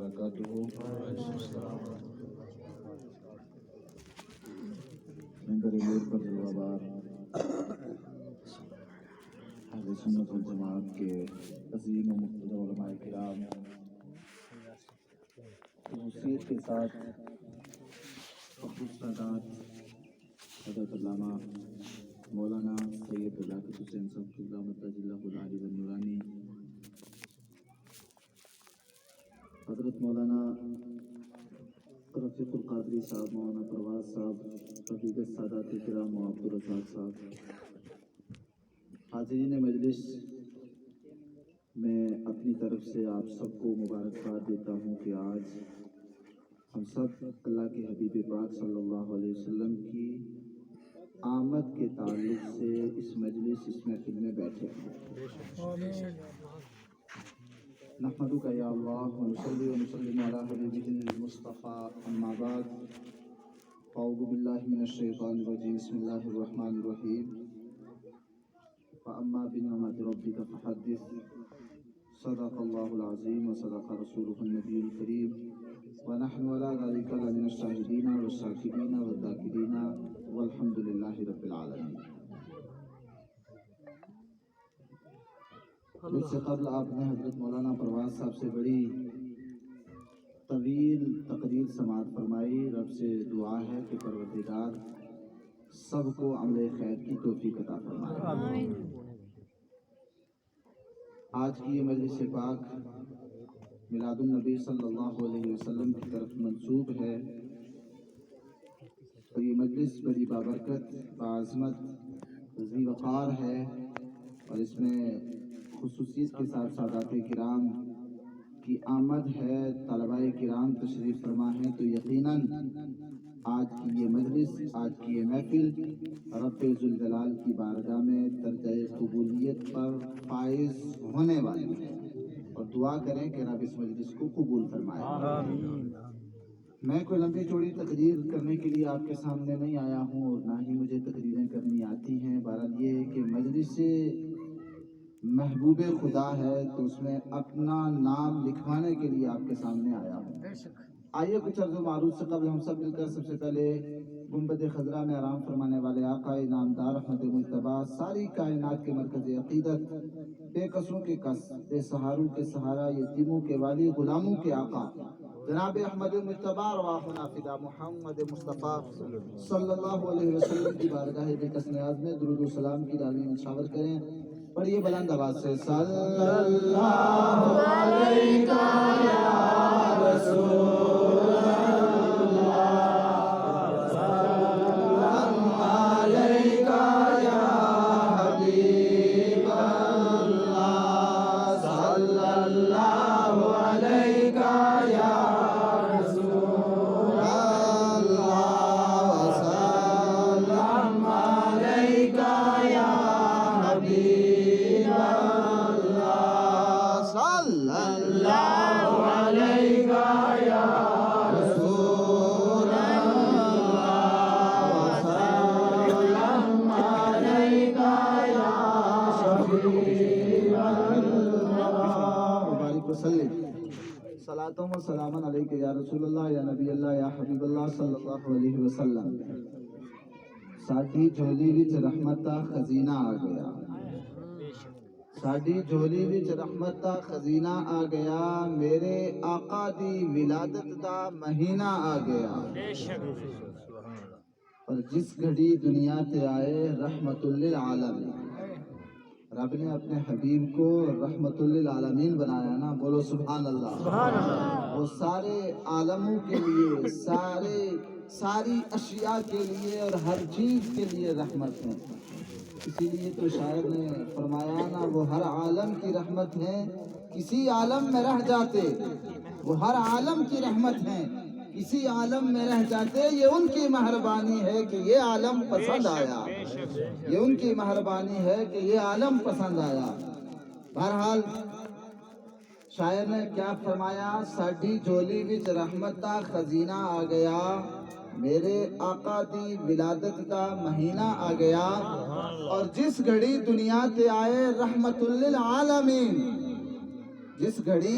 وبرکاتہ۔ ممبر نور پر جلوہ بار اہل سنت والجماعت کے عظیم و مقتدر علماء کرام خصوصیت کے ساتھ خصوصیات حضرت علامہ مولانا سید ذاکر حسین صاحب قبلہ مدۃ اللہ العالی والنورانی، حضرت مولانا رفیق القادری صاحب، مولانا پرواز صاحب، حقیقت سادات کرام و عبدالرزاق صاحب، حاضرین مجلس، میں اپنی طرف سے آپ سب کو مبارکباد دیتا ہوں کہ آج ہم سب اللہ کے حبیب پاک صلی اللہ علیہ وسلم کی آمد کے تعلق سے اس مجلس، اس محفل میں بیٹھے ہیں۔ نحمدک یا اللہ ونصلی ونسلم علی حبیبہ المصطفیٰ، اما بعد، اعوذ باللہ من الشیطان الرجیم، بسم اللہ الرحمن الرحیم، فاما بنعمت ربک فحدث، صدق اللہ العظیم وصدق رسولہ النبی الکریم، ونحن علی ذلک لمن الشاہدین والشاکرین والذاکرین والحمد للہ رب العالمین۔ اس سے قبل آپ نے حضرت مولانا پرواز صاحب سے بڑی طویل تقریر سماعت فرمائی۔ رب سے دعا ہے کہ پروردگار سب کو عمل خیر کی توفیق عطا فرمائے۔ آج کی یہ مجلس پاک میلاد النبی صلی اللہ علیہ وسلم کی طرف منسوب ہے، اور یہ مجلس بڑی بابرکت، باعظمت، ذی وقار ہے، اور اس میں خصوصیت کے ساتھ سادات کرام کی آمد ہے، طلباء کرام تشریف فرما ہیں، تو یقیناً آج کی یہ مجلس، آج کی یہ محفل رب ذوالجلال کی بارگاہ میں درجہ قبولیت پر فائز ہونے والی ہے، اور دعا کریں کہ رب اس مجلس کو قبول فرمائے۔ میں کوئی لمبی چوڑی تقریر کرنے کے لیے آپ کے سامنے نہیں آیا ہوں، اور نہ ہی مجھے تقریریں کرنی آتی ہیں۔ بہرحال یہ ہے کہ مجلس سے محبوب خدا ہے، تو اس میں اپنا نام لکھوانے کے لیے آپ کے سامنے آیا ہوں۔ آئیے کچھ عرض و معروض سے قبل ہم سب مل کر سب سے پہلے گنبد خضرا میں آرام فرمانے والے آقا انعامدار احمد مجتبیٰ، ساری کائنات کے مرکز عقیدت، بے قصوں کے قص، بے سہاروں کے سہارا، یتیموں کے والی، غلاموں کے آقا، جناب احمد مجتبیٰ رواحنا فدا محمد مصطفیٰ صلی اللہ علیہ وسلم کی بارگاہ بے کس نیاز میں درود و سلام کی ڈالیں نشاور کریں۔ پڑھیے بلند آواز سے، صلی اللہ علیہ یا رسول اللہ، صلی اللہ علیہ یا حبیب اللہ، صلی اللہ علیہ یا رسول اللہ، وسلم علیہ یا حبیب اللہ، صلی اللہ علیہ یا رسول اللہ، وسلم علیہ یا حبیب اللہ، مبارک وسلم، صلاۃ و سلام علیک یا رسول اللہ، یا نبی اللہ، یا حبیب اللہ صلی اللہ علیہ وسلم۔ ساڈی جھولی وچ رحمت دا خزینہ آ گیا، ساڈی جھولی وچ رحمت دا خزینہ آ گیا، میرے آقا دی ولادت دا مہینہ آ گیا، اور جس گھڑی دنیا تے آئے رحمت للعالمین، رب نے اپنے حبیب کو رحمت للعالمین بنایا نا، بولو سبحان اللہ۔ وہ سارے عالموں کے لیے، ساری اشیاء کے لیے اور ہر چیز کے لیے رحمت ہے۔ اسی لیے تو شاعر نے فرمایا نا، وہ ہر عالم کی رحمت ہے، کسی عالم میں رہ جاتے، وہ ہر عالم کی رحمت ہے، کسی عالم میں رہ جاتے، یہ ان کی مہربانی ہے کہ یہ عالم پسند آیا، یہ ان کی مہربانی ہے کہ یہ عالم پسند آیا۔ بہرحال شاعر نے کیا فرمایا، ساڈی جھولی وچ رحمت دا خزینہ آ گیا، میرے آقا دی ولادت دا مہینہ آ گیا، اور جس گھڑی دنیا تے آئے رحمت للعالمین، جس گھڑی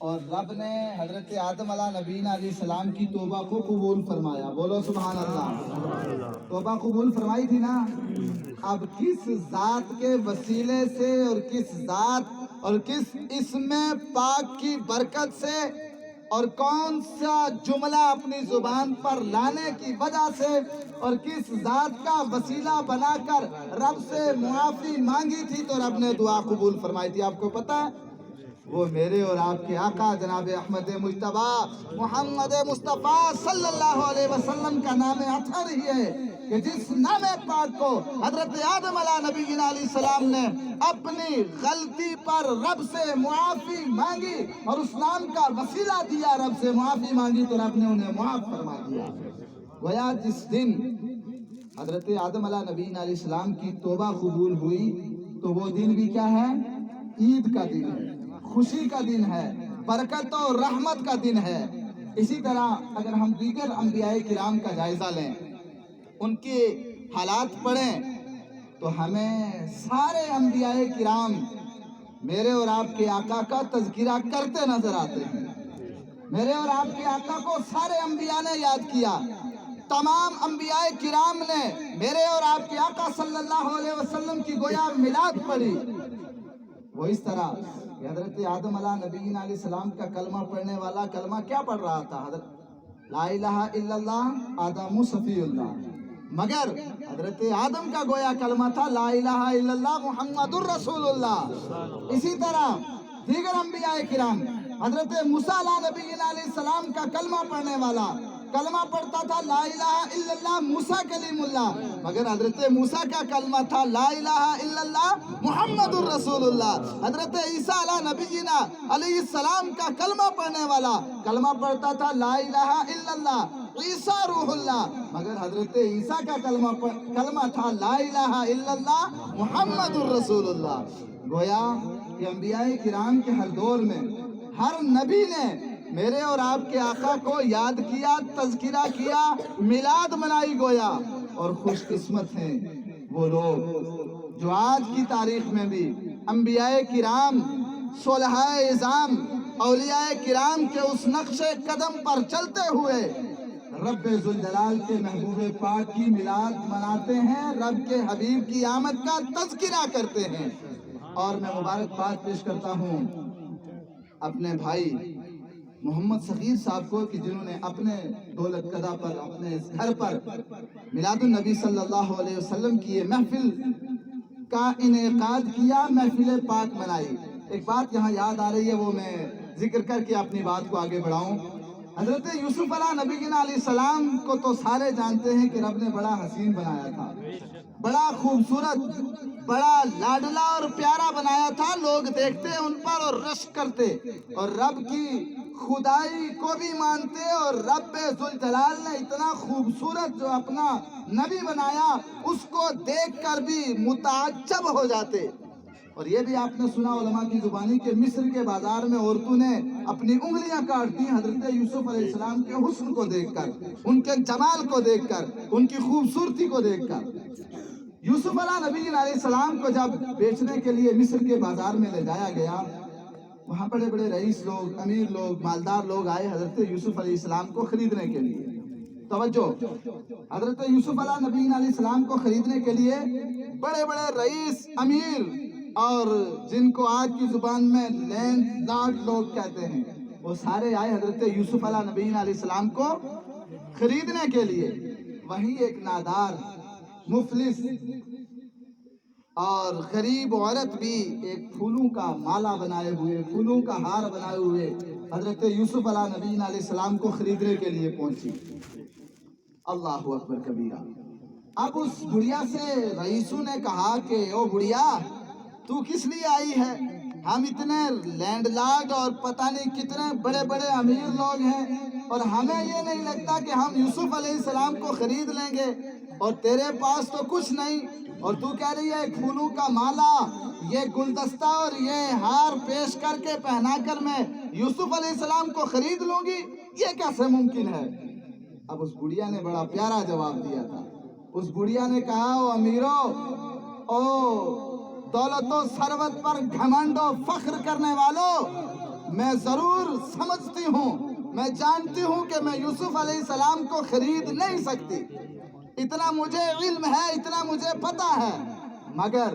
اور رب نے حضرت آدم علیہ نبینا علیہ السلام کی توبہ کو قبول فرمایا. بولو سبحان اللہ. توبہ قبول فرمائی تھی نا. اب کس ذات کے وسیلے سے اور کس ذات اور کس اسم پاک کی برکت سے اور کون سا جملہ اپنی زبان پر لانے کی وجہ سے اور کس ذات کا وسیلہ بنا کر رب سے معافی مانگی تھی تو رب نے دعا قبول فرمائی تھی؟ آپ کو پتا ہے؟ وہ میرے اور آپ کے آقا جناب احمد مجتبی محمد مصطفیٰ صلی اللہ علیہ وسلم کا نام اطہر ہی ہے کہ جس نام پاک کو حضرت آدم علیہ نبی علیہ السلام نے اپنی غلطی پر رب سے معافی مانگی اور اس نام کا وسیلہ دیا، رب سے معافی مانگی تو رب نے انہیں معاف فرما دیا. گویا جس دن حضرت آدم علیہ نبی علیہ السلام کی توبہ قبول ہوئی تو وہ دن بھی کیا ہے؟ عید کا دن ہے، خوشی کا دن ہے، برکت اور رحمت کا دن ہے. اسی طرح اگر ہم دیگر انبیاء کرام کا جائزہ لیں، ان کے حالات پڑھیں تو ہمیں سارے انبیاء کرام میرے اور آپ کے آقا کا تذکرہ کرتے نظر آتے ہیں. میرے اور آپ کے آقا کو سارے انبیاء نے یاد کیا. تمام انبیاء کرام نے میرے اور آپ کے آقا صلی اللہ علیہ وسلم کی گویا میلاد پڑھی. وہ اس طرح حضرت آدم علیہ نبی علیہ السلام کا کلمہ پڑھنے والا کلمہ کیا پڑھ رہا تھا؟ حضرت لا الہ الا اللہ آدم صفی اللہ. مگر حضرت آدم کا گویا کلمہ تھا لا الہ الا اللہ محمد الرسول اللہ. اسی طرح دیگر انبیاء کرام حضرت موسیٰ علیہ نبی علیہ السلام کا کلمہ پڑھنے والا کلمہ پڑھتا تھا لا الہ الا اللہ موسیٰ کلیم اللہ. مگر حضرت موسیٰ کا کلمہ تھا لا الہ الا اللہ محمد الرسول اللہ. حضرت عیسیٰ علیہ نبینا علیہ السلام کا کلمہ پڑھنے والا کلمہ پڑھتا تھا لا الہ الا اللہ عیسیٰ روح اللہ. مگر حضرت عیسیٰ کا کلمہ تھا لا الہ الا اللہ محمد الرسول اللہ. گویا کہ انبیاء کرام کے ہر دور میں ہر نبی نے میرے اور آپ کے آقا کو یاد کیا، تذکرہ کیا، میلاد منائی. گویا اور خوش قسمت ہیں وہ لوگ جو آج کی تاریخ میں بھی انبیاء کرام، صلحاء اعظام، اولیاء کرام کے اس نقش قدم پر چلتے ہوئے رب ذوالجلال کے محبوب پاک کی میلاد مناتے ہیں، رب کے حبیب کی آمد کا تذکرہ کرتے ہیں. اور میں مبارکباد پیش کرتا ہوں اپنے بھائی محمد صغیر صاحب کو کہ جنہوں نے اپنے دولت قدہ پر اپنے اس گھر پر میلاد النبی صلی اللہ علیہ وسلم کی یہ محفل کا انعقاد کیا، محفل پاک منائی. ایک بات یہاں یاد آ رہی ہے، وہ میں ذکر کر کے اپنی بات کو آگے بڑھاؤں. حضرت یوسف علیہ نبی علیہ السلام کو تو سارے جانتے ہیں کہ رب نے بڑا حسین بنایا تھا، بڑا خوبصورت، بڑا لاڈلا اور پیارا بنایا تھا. لوگ دیکھتے ان پر اور رشک کرتے اور رب کی خدائی کو بھی مانتے، اور رب ذوالجلال نے اتنا خوبصورت جو اپنا نبی بنایا اس کو دیکھ کر بھی متعجب ہو جاتے. اور یہ بھی آپ نے سنا علماء کی زبانی کہ مصر کے بازار میں عورتوں نے اپنی انگلیاں کاٹ دی حضرت یوسف علیہ السلام کے حسن کو دیکھ کر، ان کے جمال کو دیکھ کر، ان کی خوبصورتی کو دیکھ کر. یوسف علیہ نبی علیہ السلام کو جب بیچنے کے لیے مصر کے بازار میں لے جایا گیا، وہاں بڑے بڑے رئیس لوگ، امیر لوگ، مالدار لوگ آئے حضرت یوسف علیہ السلام کو خریدنے کے لیے. توجہ، حضرت یوسف علیہ نبی علیہ السلام کو خریدنے کے لیے بڑے بڑے رئیس، امیر اور جن کو آج کی زبان میں لینڈ لارڈ لوگ کہتے ہیں، وہ سارے آئے حضرت یوسف علیہ نبی علیہ السلام کو خریدنے کے لیے. وہیں ایک نادار، مفلس اور غریب عورت بھی ایک پھولوں کا مالا بنائے ہوئے، پھولوں کا ہار بنائے ہوئے حضرت یوسف علیہ نبی علیہ السلام کو خریدنے کے لیے پہنچی. اللہ اکبر کبیرہ. اب اس بڑھیا سے رئیسوں نے کہا کہ او بڑھیا، تو کس لیے آئی ہے؟ ہم اتنے لینڈ لارڈ اور پتہ نہیں کتنے بڑے بڑے امیر لوگ ہیں اور ہمیں یہ نہیں لگتا کہ ہم یوسف علیہ السلام کو خرید لیں گے، اور تیرے پاس تو کچھ نہیں اور تو کہہ رہی ہے پھولوں کا مالا، یہ گلدستہ اور یہ ہار پیش کر کے پہنا کر میں یوسف علیہ السلام کو خرید لوں گی، یہ کیسے ممکن ہے؟ اب اس بڑھیا نے بڑا پیارا جواب دیا تھا. اس بڑھیا نے کہا او امیرو، او دولت و ثروت پر گھمنڈ و فخر کرنے والو، میں ضرور سمجھتی ہوں، میں جانتی ہوں کہ میں یوسف علیہ السلام کو خرید نہیں سکتی، اتنا مجھے علم ہے، اتنا مجھے پتا ہے، مگر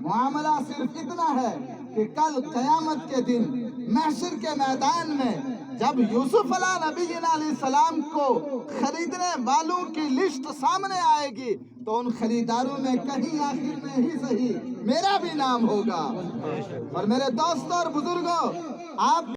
معاملہ صرف اتنا ہے کہ کل قیامت کے دن محشر کے میدان میں جب یوسف علیہ السلام کو خریدنے والوں کی لسٹ سامنے آئے گی تو ان خریداروں میں کہیں آخر میں ہی صحیح میرا بھی نام ہوگا۔ اور میرے دوستوں اور بزرگوں، آپ